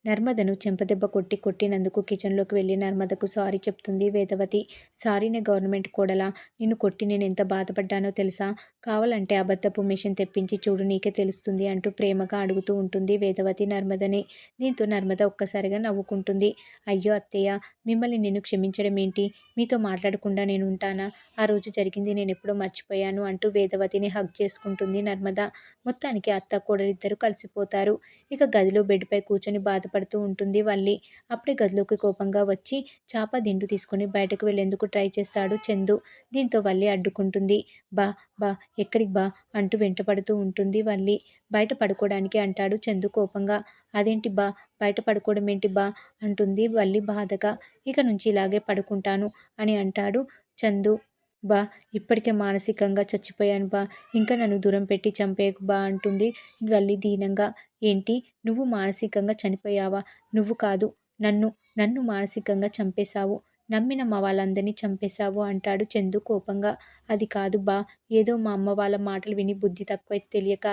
నర్మదను చెంపదెబ్బ కొట్టినందుకు కిచెన్లోకి వెళ్ళి నర్మదకు సారీ చెప్తుంది వేదవతి. సారీనే గవర్నమెంట్ కోడలా? నిన్ను కొట్టి నేనెంత బాధపడ్డానో తెలుసా? కావాలంటే అబద్ధపు మెషిన్ తెప్పించి చూడు నీకే తెలుస్తుంది అంటూ ప్రేమగా అడుగుతూ ఉంటుంది వేదవతి నర్మదని. దీంతో నర్మద ఒక్కసారిగా నవ్వుకుంటుంది. అయ్యో అత్తయ్య, మిమ్మల్ని నేను క్షమించడం ఏంటి? మీతో మాట్లాడకుండా నేను ఉంటానా? ఆ రోజు జరిగింది నేనెప్పుడో మర్చిపోయాను అంటూ వేదవతిని హగ్ చేసుకుంటుంది నర్మద. మొత్తానికి అత్త కోడలిద్దరూ కలిసిపోతారు. ఇక గదిలో బెడ్‌పై కూర్చొని బాధపడుతూ ఉంటుంది వల్లి. అప్పుడే గదిలోకి కోపంగా వచ్చి చాప దిండు తీసుకొని బయటకు వెళ్లేందుకు ట్రై చేస్తాడు చందు. దీంతో వల్లి అడ్డుకుంటుంది. బా బా ఎక్కడికి బా అంటూ వెంటపడుతూ ఉంటుంది వల్లి. బయట పడుకోవడానికి అంటాడు చందు కోపంగా. అదేంటి బా, బయట పడుకోవడమేంటి బా అంటుంది వల్లి బాధగా. ఇక నుంచి ఇలాగే పడుకుంటాను అని అంటాడు చందు. బా ఇప్పటికే మానసికంగా చచ్చిపోయాను బా, ఇంకా నన్ను దూరం పెట్టి చంపేయకు బా అంటుంది వల్లి దీనంగా. ఏంటి, నువ్వు మానసికంగా చనిపోయావా? నువ్వు కాదు, నన్ను నన్ను మానసికంగా చంపేశావు. నమ్మిన మా వాళ్ళందరినీ చంపేశావు అంటాడు చందు కోపంగా. అది కాదు బా, ఏదో మా అమ్మ వాళ్ళ మాటలు విని బుద్ధి తక్కువ తెలియక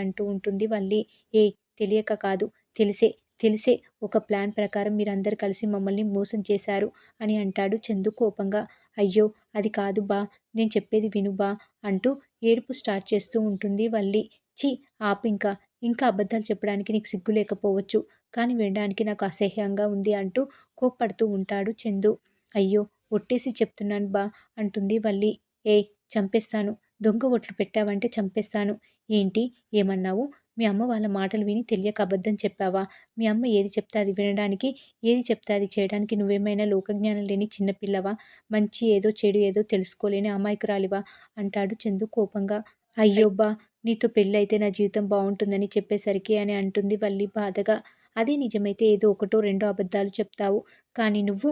అంటూ ఉంటుంది వల్లి. ఏయ్, తెలియక కాదు, తెలిసే తెలిసే ఒక ప్లాన్ ప్రకారం మీరందరూ కలిసి మమ్మల్ని మోసం చేశారు అని అంటాడు చందు కోపంగా. అయ్యో అది కాదు బా, నేను చెప్పేది విను బా అంటూ ఏడుపు స్టార్ట్ చేస్తూ ఉంటుంది వల్లి. ఛీ, ఆపు ఇంకా. ఇంకా అబద్ధాలు చెప్పడానికి నీకు సిగ్గు లేకపోవచ్చు, కానీ వినడానికి నాకు అసహ్యంగా ఉంది అంటూ కోప్పడుతూ ఉంటాడు చందు. అయ్యో, ఒట్టేసి చెప్తున్నాను బా అంటుంది వల్లి. ఏయ్, చంపేస్తాను. దొంగ ఒట్లు పెట్టావంటే చంపేస్తాను. ఏంటి, ఏమన్నావు? మీ అమ్మ వాళ్ళ మాటలు విని తెలియక అబద్ధం చెప్పావా? మీ అమ్మ ఏది చెప్తే అది వినడానికి, ఏది చెప్తే అది చేయడానికి నువ్వేమైనా లోకజ్ఞానం లేని చిన్నపిల్లవా? మంచి ఏదో చెడు ఏదో తెలుసుకోలేని అమాయకురాలివా అంటాడు చందు కోపంగా. అయ్యోబ్బా, నీతో పెళ్ళైతే నా జీవితం బావుంటుందని చెప్పేసరికి అని అంటుంది వల్లి బాధగా. అదే నిజమైతే ఏదో ఒకటో రెండో అబద్ధాలు చెప్తావు. కానీ నువ్వు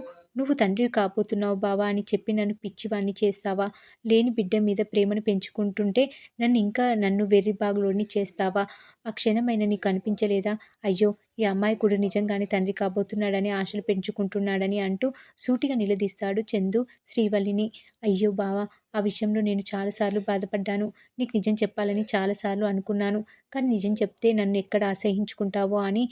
తండ్రివి కాబోతున్నావు బావా అని చెప్పి నన్ను పిచ్చివాణ్ణి చేస్తావా? లేని బిడ్డ మీద ప్రేమను పెంచుకుంటుంటే నన్ను వెర్రిబాగులోని చేస్తావా? ఆ క్షణమైనా నీకు అనిపించలేదా? అయ్యో, ఈ అమాయకుడు నిజంగానే తండ్రి కాబోతున్నాడని ఆశలు పెంచుకుంటున్నాడని అంటూ సూటిగా నిలదీస్తాడు చందు శ్రీవల్లిని. అయ్యో బావా, ఆ విషయంలో నేను చాలాసార్లు బాధపడ్డాను. నీకు నిజం చెప్పాలని చాలాసార్లు అనుకున్నాను. కానీ నిజం చెప్తే నన్ను ఎక్కడ అసహ్యించుకుంటావో అని,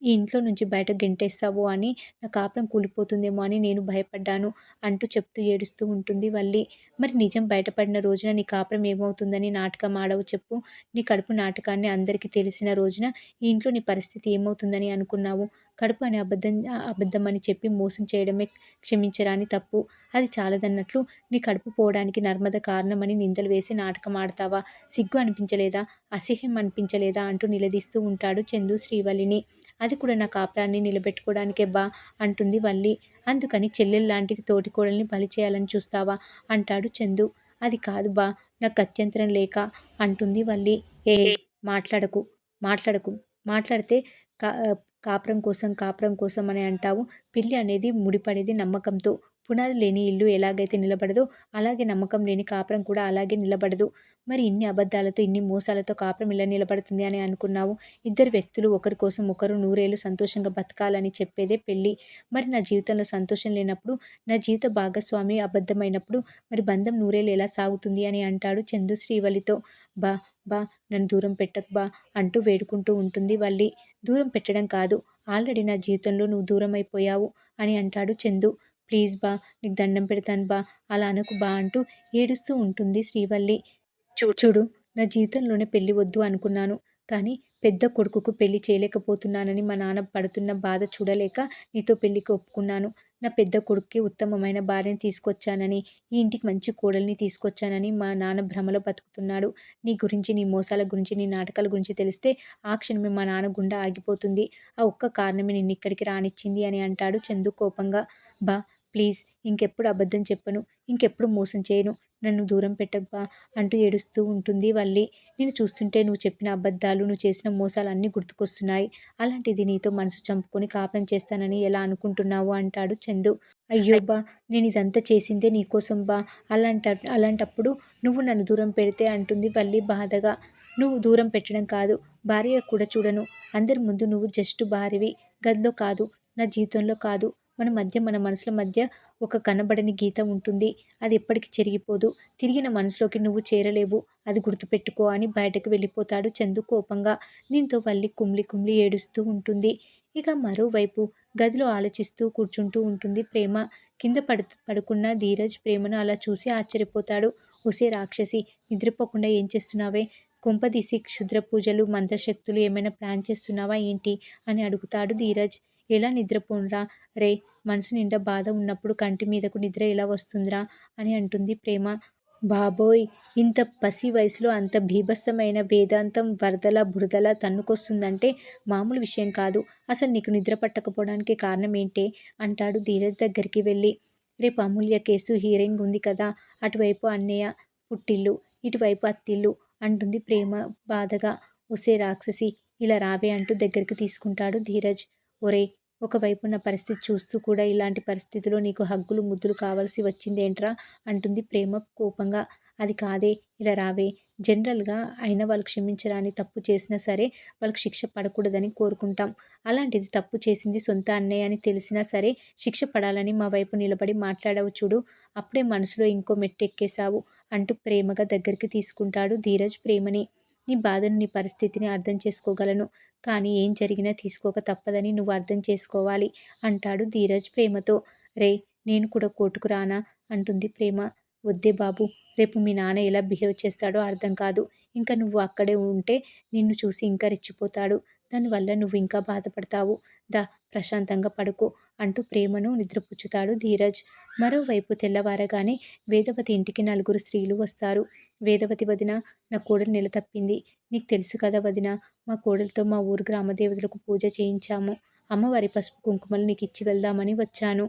ఈ ఇంట్లో నుంచి బయటకు గెంటేస్తావో అని, నా కాపురం కూలిపోతుందేమో అని నేను భయపడ్డాను అంటూ చెప్తూ ఏడుస్తూ ఉంటుంది వల్లి. మరి నిజం బయటపడిన రోజున నీ కాపురం ఏమవుతుందని నాటకం ఆడవు చెప్పు? నీ కడుపు నాటకాన్ని అందరికీ తెలిసిన రోజున ఈ ఇంట్లో నీ పరిస్థితి ఏమవుతుందని అనుకున్నావు? కడుపు అనే అబద్ధమని చెప్పి మోసం చేయడమే క్షమించరాని తప్పు. అది చాలదన్నట్లు నీ కడుపు పోవడానికి నర్మద కారణమని నిందలు వేసి నాటకం ఆడతావా? సిగ్గు అనిపించలేదా? అసహ్యం అనిపించలేదా అంటూ నిలదీస్తూ ఉంటాడు చందు శ్రీవల్లిని. అది కూడా నా కాపురాన్ని నిలబెట్టుకోవడానికే బా అంటుంది వల్లి. అందుకని చెల్లెల్లాంటి తోటికోడల్ని బలి చేయాలని చూస్తావా అంటాడు చందు. అది కాదు బా, నాకు గత్యంతరం లేక అంటుంది వల్లి. ఏ మాట్లాడకు, మాట్లాడకు, మాట్లాడితే కా కాపురం కోసం అని అంటావు. పెళ్లి అనేది ముడిపడేది నమ్మకంతో. పునాది లేని ఇల్లు ఎలాగైతే నిలబడదో అలాగే నమ్మకం లేని కాపురం కూడా అలాగే నిలబడదు. మరి ఇన్ని అబద్ధాలతో, ఇన్ని మోసాలతో కాపురం ఎలా నిలబడుతుంది అని అనుకున్నావు? ఇద్దరు వ్యక్తులు ఒకరి కోసం ఒకరు నూరేళ్లు సంతోషంగా బతకాలని చెప్పేదే పెళ్లి. మరి నా జీవితంలో సంతోషం లేనప్పుడు, నా జీవిత భాగస్వామి అబద్ధమైనప్పుడు మరి బంధం నూరేళ్లు ఎలా సాగుతుంది అని అంటాడు చందు శ్రీవల్లితో. బా బా నన్ను దూరం పెట్టకు బా అంటూ వేడుకుంటూ ఉంటుంది వల్లి. దూరం పెట్టడం కాదు, ఆల్రెడీ నా జీవితంలో నువ్వు దూరమైపోయావు అని అంటాడు చందు. ప్లీజ్ బా, నీకు దండం పెడతాను బా, అలా అనకు బా అంటూ ఏడుస్తూ ఉంటుంది శ్రీవల్లి. చూడు, నా జీవితంలోనే పెళ్లి వద్దు అనుకున్నాను. కానీ పెద్ద కొడుకుకు పెళ్లి చేయలేకపోతున్నానని మా నాన్న పడుతున్న బాధ చూడలేక నీతో పెళ్లికి ఒప్పుకున్నాను. నా పెద్ద కొడుక్కి ఉత్తమమైన భార్యని తీసుకొచ్చానని, ఈ ఇంటికి మంచి కోడల్ని తీసుకొచ్చానని మా నాన్న భ్రమలో బతుకుతున్నాడు. నీ గురించి, నీ మోసాల గురించి, నీ నాటకాల గురించి తెలిస్తే ఆ క్షణమే మా నాన్న గుండె ఆగిపోతుంది. ఆ ఒక్క కారణమే నిన్నిక్కడికి రానిచ్చింది అని అంటాడు చందు కోపంగా. బా ప్లీజ్, ఇంకెప్పుడు అబద్ధం చెప్పను, ఇంకెప్పుడు మోసం చేయను. నన్ను దూరం పెట్టకు అంటూ ఏడుస్తూ ఉంటుంది వల్లి. నేను చూస్తుంటే నువ్వు చెప్పిన అబద్ధాలు, నువ్వు చేసిన మోసాలు అన్నీ గుర్తుకొస్తున్నాయి. అలాంటిది నీతో మనసు చంపుకొని కాపురం చేస్తానని ఎలా అనుకుంటున్నావు అంటాడు చందు. అయ్యో బా, నేను ఇదంతా చేసిందే నీకోసం బా, అలాంటప్పుడు నువ్వు నన్ను దూరం పెడితే అంటుంది వల్లి బాధగా. నువ్వు దూరం పెట్టడం కాదు, భార్యగా కూడా చూడను. అందరి ముందు నువ్వు జస్ట్ భార్యవి. గదిలో కాదు, నా జీవితంలో కాదు. మన మనసుల మధ్య ఒక కనబడని గీత ఉంటుంది. అది ఎప్పటికీ చెరిగిపోదు. తిరిగి నా మనసులోకి నువ్వు చేరలేవు. అది గుర్తుపెట్టుకో అని బయటకు వెళ్ళిపోతాడు చందు కోపంగా. దీంతో వల్లి కుమిలి కుమిలి ఏడుస్తూ ఉంటుంది. ఇక మరోవైపు గదిలో ఆలోచిస్తూ కూర్చుంటూ ఉంటుంది ప్రేమ. కింద పడుకున్న ధీరజ్ ప్రేమను అలా చూసి ఆశ్చర్యపోతాడు. ఒసే రాక్షసి, నిద్రపోకుండా ఏం చేస్తున్నావే? కొంపదీసి క్షుద్ర పూజలు, మంత్రశక్తులు ఏమైనా ప్లాన్ చేస్తున్నావా ఏంటి? అని అడుగుతాడు ధీరజ్. ఎలా నిద్రపోనురా రే, మనసు నిండా బాధ ఉన్నప్పుడు కంటి మీదకు నిద్ర ఎలా వస్తుందిరా అని అంటుంది ప్రేమ. బాబోయ్! ఇంత పసి వయసులో అంత బీభత్సమైన వేదాంతం వరదలా బురదలా తన్నుకొస్తుందంటే మామూలు విషయం కాదు. అసలు నీకు నిద్ర పట్టకపోవడానికి కారణం ఏంటే? అంటాడు ధీరజ్ దగ్గరికి వెళ్ళి. రేపు అమూల్య కేసు హియరింగ్ ఉంది కదా! అటువైపు అన్నయ్య పుట్టిల్లు, ఇటువైపు అత్తిల్లు అంటుంది ప్రేమ బాధగా. ఒసే రాక్షసి, ఇలా రావే అంటూ దగ్గరికి తీసుకుంటాడు ధీరజ్. ఒరేయ్! ఒకవైపు నా పరిస్థితి చూస్తూ కూడా ఇలాంటి పరిస్థితిలో నీకు హగ్గులు ముద్దులు కావాల్సి వచ్చిందేంట్రా అంటుంది ప్రేమ కోపంగా. అది కాదే, ఇలా రావే. జనరల్గా అయినా వాళ్ళు క్షమించరాని తప్పు చేసినా సరే వాళ్ళకి శిక్ష పడకూడదని కోరుకుంటాం. అలాంటిది తప్పు చేసింది సొంత అన్నయ్య అని తెలిసినా సరే శిక్ష పడాలని మా వైపు నిలబడి మాట్లాడావు చూడు, అప్పుడే మనసులో ఇంకో మెట్టు ఎక్కేశావు అంటూ ప్రేమగా దగ్గరికి తీసుకుంటాడు ధీరజ్ ప్రేమని. నీ బాధను, నీ పరిస్థితిని అర్థం చేసుకోగలను. కానీ ఏం జరిగినా తీసుకోక తప్పదని నువ్వు అర్థం చేసుకోవాలి అంటాడు ధీరజ్ ప్రేమతో. రే, నేను కూడా కోర్టుకు రానా అంటుంది ప్రేమ. వద్దే బాబు, రేపు మీ నాన్న ఎలా బిహేవ్ చేస్తాడో అర్థం కాదు. ఇంకా నువ్వు అక్కడే ఉంటే నిన్ను చూసి ఇంకా రెచ్చిపోతాడు. దానివల్ల నువ్వు ఇంకా బాధపడతావు. దా, ప్రశాంతంగా పడుకో అంటూ ప్రేమను నిద్రపుచ్చుతాడు ధీరజ్. మరోవైపు తెల్లవారగానే వేదవతి ఇంటికి నలుగురు స్త్రీలు వస్తారు. వేదవతి వదిన, నా కోడలు నెల తప్పింది. నీకు తెలుసు కదా వదిన, మా కోడలితో మా ఊరు గ్రామదేవతలకు పూజ చేయించాము. అమ్మవారి పసుపు కుంకుమలు నీకు ఇచ్చి వెళ్దామని వచ్చాను.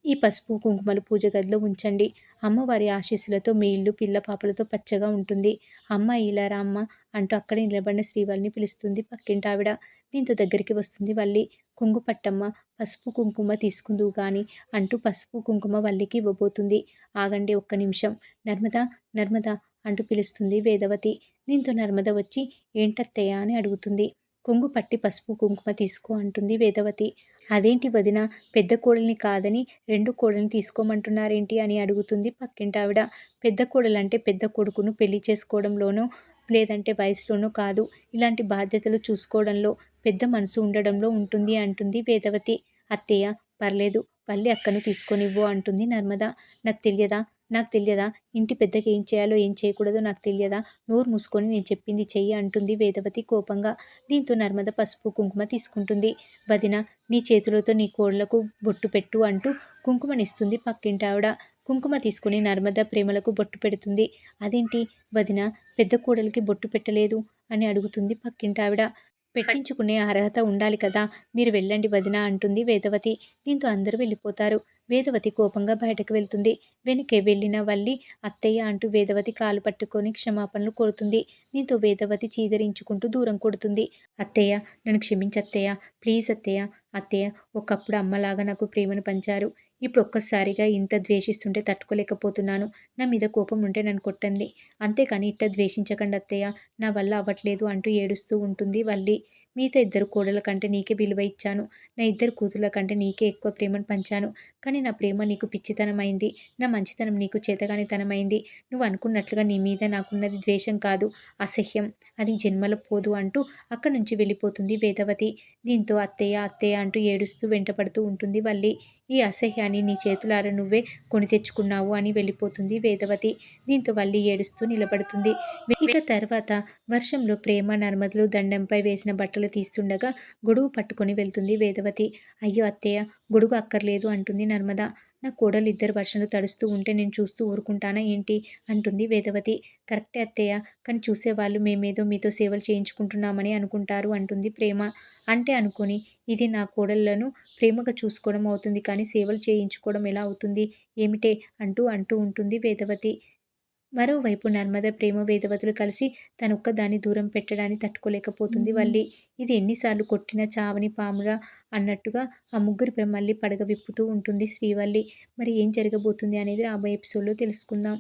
ఈ పసుపు కుంకుమలు పూజ గదిలో ఉంచండి. అమ్మవారి ఆశీస్సులతో మీ ఇల్లు పిల్ల పాపలతో పచ్చగా ఉంటుంది. అమ్మ ఇలా రా అమ్మ అంటూ అక్కడే నిలబడిన శ్రీవల్లిని పిలుస్తుంది పక్కింటావిడ. దీంతో దగ్గరికి వస్తుంది వల్లి. కొంగు పట్టమ్మ, పసుపు కుంకుమ తీసుకుందువు గాని అంటూ పసుపు కుంకుమ వల్లికి ఇవ్వబోతుంది. ఆగండి ఒక్క నిమిషం. నర్మద, నర్మద అంటూ పిలుస్తుంది వేదవతి. దీంతో నర్మద వచ్చి ఏంటత్తయ్య అని అడుగుతుంది. కొంగు పట్టి పసుపు కుంకుమ తీసుకో అంటుంది వేదవతి. అదేంటి వదిన, పెద్ద కోడల్ని కాదని రెండు కోడల్ని తీసుకోమంటున్నారేంటి అని అడుగుతుంది పక్కింటావిడ. పెద్ద కోడలంటే పెద్ద కొడుకును పెళ్లి చేసుకోవడంలోనో లేదంటే వయసులోనో కాదు, ఇలాంటి బాధ్యతలు చూసుకోవడంలో, పెద్ద మనసు ఉండడంలో ఉంటుంది అంటుంది వేదవతి. అత్తయ్య, పర్లేదు, వల్లి అక్కను తీసుకొనివ్వు అంటుంది నర్మద. నాకు తెలియదా, నాకు తెలియదా, ఇంటి పెద్దకి ఏం చేయాలో ఏం చేయకూడదో నాకు తెలియదా, నోరు మూసుకొని నేను చెప్పింది చెయ్యి అంటుంది వేదవతి కోపంగా. దీంతో నర్మద పసుపు కుంకుమ తీసుకుంటుంది. వదిన, నీ చేతులతో నీ కోడలకు బొట్టు పెట్టు అంటూ కుంకుమనిస్తుంది పక్కింటావిడ. కుంకుమ తీసుకుని నర్మద ప్రేమలకు బొట్టు పెడుతుంది. అదేంటి వదిన, పెద్ద కోడలికి బొట్టు పెట్టలేదు అని అడుగుతుంది పక్కింటావిడ. పెట్టించుకునే అర్హత ఉండాలి కదా, మీరు వెళ్ళండి వదిన అంటుంది వేదవతి. దీంతో అందరూ వెళ్ళిపోతారు. వేదవతి కోపంగా బయటకు వెళ్తుంది. వెనకే వెళ్ళిన వల్లి అత్తయ్య అంటూ వేదవతి కాలు పట్టుకొని క్షమాపణలు కోరుతుంది. దీంతో వేదవతి చీదరించుకుంటూ దూరం కొడుతుంది. అత్తయ్య, నన్ను క్షమించత్తయ్య, ప్లీజ్ అత్తయ్య. అత్తయ్య, ఒకప్పుడు అమ్మలాగా నాకు ప్రేమను పంచారు. ఇప్పుడు ఒక్కసారిగా ఇంత ద్వేషిస్తుంటే తట్టుకోలేకపోతున్నాను. నా మీద కోపం ఉంటే నన్ను కొట్టండి, అంతేకాని ఇట్ట ద్వేషించకండి అత్తయ్య, నా వల్ల అవ్వట్లేదు అంటూ ఏడుస్తూ ఉంటుంది వల్లి. మిగతా ఇద్దరు కోడల కంటే నీకే విలువ ఇచ్చాను. నా ఇద్దరు కూతుర్ల కంటే నీకే ఎక్కువ ప్రేమను పంచాను. కానీ నా ప్రేమ నీకు పిచ్చితనమైంది. నా మంచితనం నీకు చేతగానితనమైంది. నువ్వు అనుకున్నట్లుగా నీ మీద నాకున్నది ద్వేషం కాదు, అసహ్యం. అది జన్మలో పోదు అంటూ అక్కడి నుంచి వెళ్ళిపోతుంది వేదవతి. దీంతో అత్తయ్య, అత్తయ్య అంటూ ఏడుస్తూ వెంటపడుతూ ఉంటుంది వల్లి. ఈ అసహ్యాన్ని నీ చేతులారా నువ్వే కొని తెచ్చుకున్నావు అని వెళ్ళిపోతుంది వేదవతి. దీంతో వల్లి ఏడుస్తూ నిలబడుతుంది. ఇక తర్వాత వర్షంలో ప్రేమ నర్మదలు దండంపై వేసిన బట్టలు తీస్తుండగా గొడుగు పట్టుకొని వెళ్తుంది వేదవతి. అయ్యో అత్తయ్య, గొడుగు అక్కర్లేదు అంటుంది నర్మద. నా కోడలు ఇద్దరు వర్షంలో తడుస్తూ ఉంటే నేను చూస్తూ ఊరుకుంటానా ఏంటి అంటుంది వేదవతి. కరెక్టే అత్తయ్య, కానీ చూసేవాళ్ళు మేమేదో మీతో సేవలు చేయించుకుంటున్నామని అనుకుంటారు అంటుంది ప్రేమ. అంటే అనుకొని ఇది నా కోడళ్లను ప్రేమగా చూసుకోవడం అవుతుంది కానీ సేవలు చేయించుకోవడం ఎలా అవుతుంది ఏమిటే అంటూ అంటూ ఉంటుంది వేదవతి. మరోవైపు నర్మద ప్రేమ వేదవతులు కలిసి తనొక్కదాన్ని దూరం పెట్టడాన్ని తట్టుకోలేకపోతుంది వల్లి. ఇది ఎన్నిసార్లు కొట్టినా చావని పామురా అన్నట్టుగా ఆ ముగ్గురిపై మళ్ళీ పడగ విప్పుతూ ఉంటుంది శ్రీవల్లి. మరి ఏం జరగబోతుంది అనేది రాబోయే ఎపిసోడ్లో తెలుసుకుందాం.